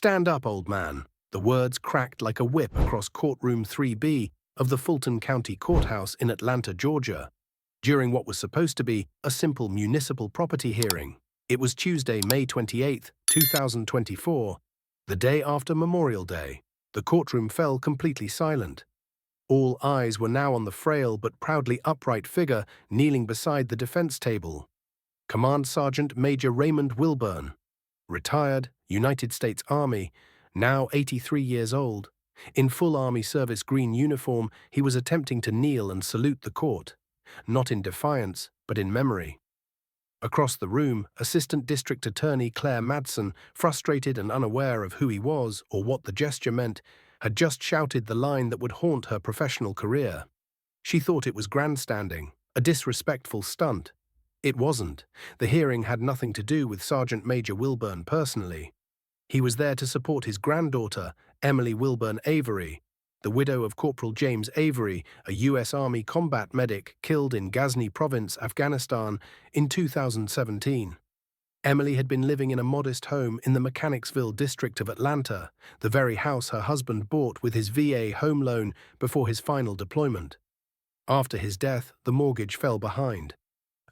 "Stand up, old man." The words cracked like a whip across Courtroom 3B of the Fulton County Courthouse in Atlanta, Georgia, during what was supposed to be a simple municipal property hearing. It was Tuesday, May 28, 2024, the day after Memorial Day. The courtroom fell completely silent. All eyes were now on the frail but proudly upright figure kneeling beside the defense table. Command Sergeant Major Raymond Wilburn, retired, United States Army, now 83 years old. In full Army service green uniform, he was attempting to kneel and salute the court, not in defiance, but in memory. Across the room, Assistant District Attorney Claire Madsen, frustrated and unaware of who he was or what the gesture meant, had just shouted the line that would haunt her professional career. She thought it was grandstanding, a disrespectful stunt. It wasn't. The hearing had nothing to do with Sergeant Major Wilburn personally. He was there to support his granddaughter, Emily Wilburn Avery, the widow of Corporal James Avery, a U.S. Army combat medic killed in Ghazni Province, Afghanistan, in 2017. Emily had been living in a modest home in the Mechanicsville district of Atlanta, the very house her husband bought with his VA home loan before his final deployment. After his death, the mortgage fell behind.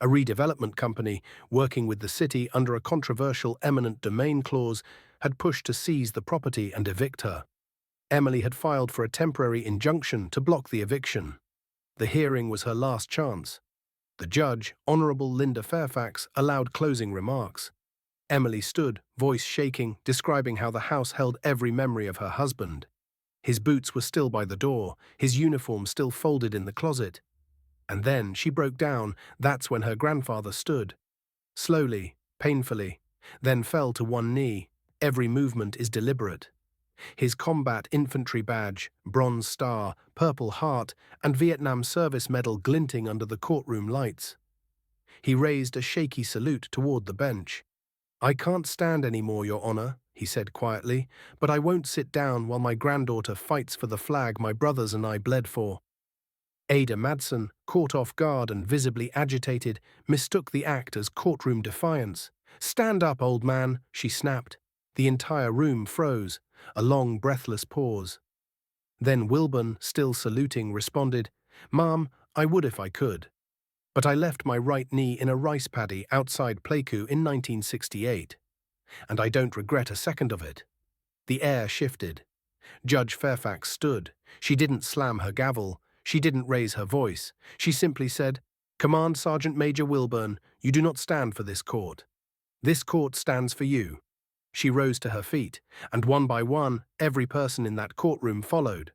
A redevelopment company, working with the city under a controversial eminent domain clause, had pushed to seize the property and evict her. Emily had filed for a temporary injunction to block the eviction. The hearing was her last chance. The judge, Honorable Linda Fairfax, allowed closing remarks. Emily stood, voice shaking, describing how the house held every memory of her husband. His boots were still by the door, his uniform still folded in the closet. And then she broke down. That's when her grandfather stood. Slowly, painfully, then fell to one knee. Every movement is deliberate. His combat infantry badge, Bronze Star, Purple Heart, and Vietnam Service Medal glinting under the courtroom lights. He raised a shaky salute toward the bench. "I can't stand any more, Your Honor," he said quietly, "but I won't sit down while my granddaughter fights for the flag my brothers and I bled for." Ada Madsen, caught off guard and visibly agitated, mistook the act as courtroom defiance. "Stand up, old man," she snapped. The entire room froze, a long, breathless pause. Then Wilburn, still saluting, responded, "Ma'am, I would if I could. But I left my right knee in a rice paddy outside Pleiku in 1968. And I don't regret a second of it." The air shifted. Judge Fairfax stood. She didn't slam her gavel. She didn't raise her voice. She simply said, "Command Sergeant Major Wilburn, you do not stand for this court. This court stands for you." She rose to her feet, and one by one, every person in that courtroom followed.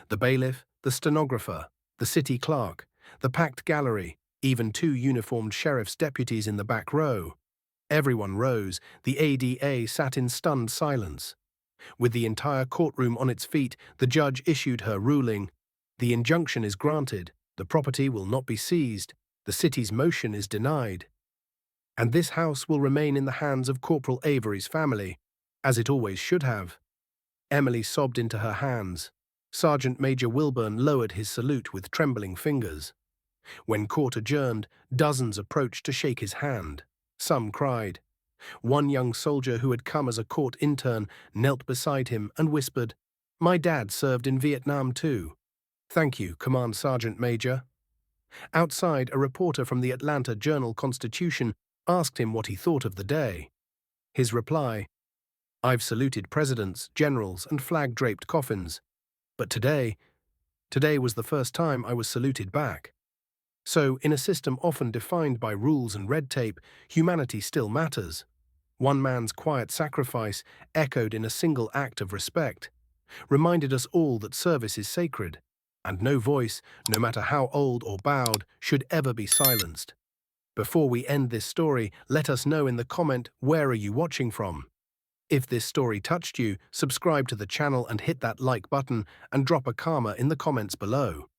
The bailiff, the stenographer, the city clerk, the packed gallery, even two uniformed sheriff's deputies in the back row. Everyone rose. The ADA sat in stunned silence. With the entire courtroom on its feet, the judge issued her ruling. The injunction is granted, the property will not be seized, the city's motion is denied. And this house will remain in the hands of Corporal Avery's family, as it always should have. Emily sobbed into her hands. Sergeant Major Wilburn lowered his salute with trembling fingers. When court adjourned, dozens approached to shake his hand. Some cried. One young soldier who had come as a court intern knelt beside him and whispered, "My dad served in Vietnam too." "Thank you, Command Sergeant Major." Outside, a reporter from the Atlanta Journal-Constitution asked him what he thought of the day. His reply, "I've saluted presidents, generals, and flag-draped coffins. But today was the first time I was saluted back." So, in a system often defined by rules and red tape, humanity still matters. One man's quiet sacrifice, echoed in a single act of respect, reminded us all that service is sacred, and no voice, no matter how old or bowed, should ever be silenced. Before we end this story, let us know in the comment, where are you watching from? If this story touched you, subscribe to the channel and hit that like button and drop a karma in the comments below.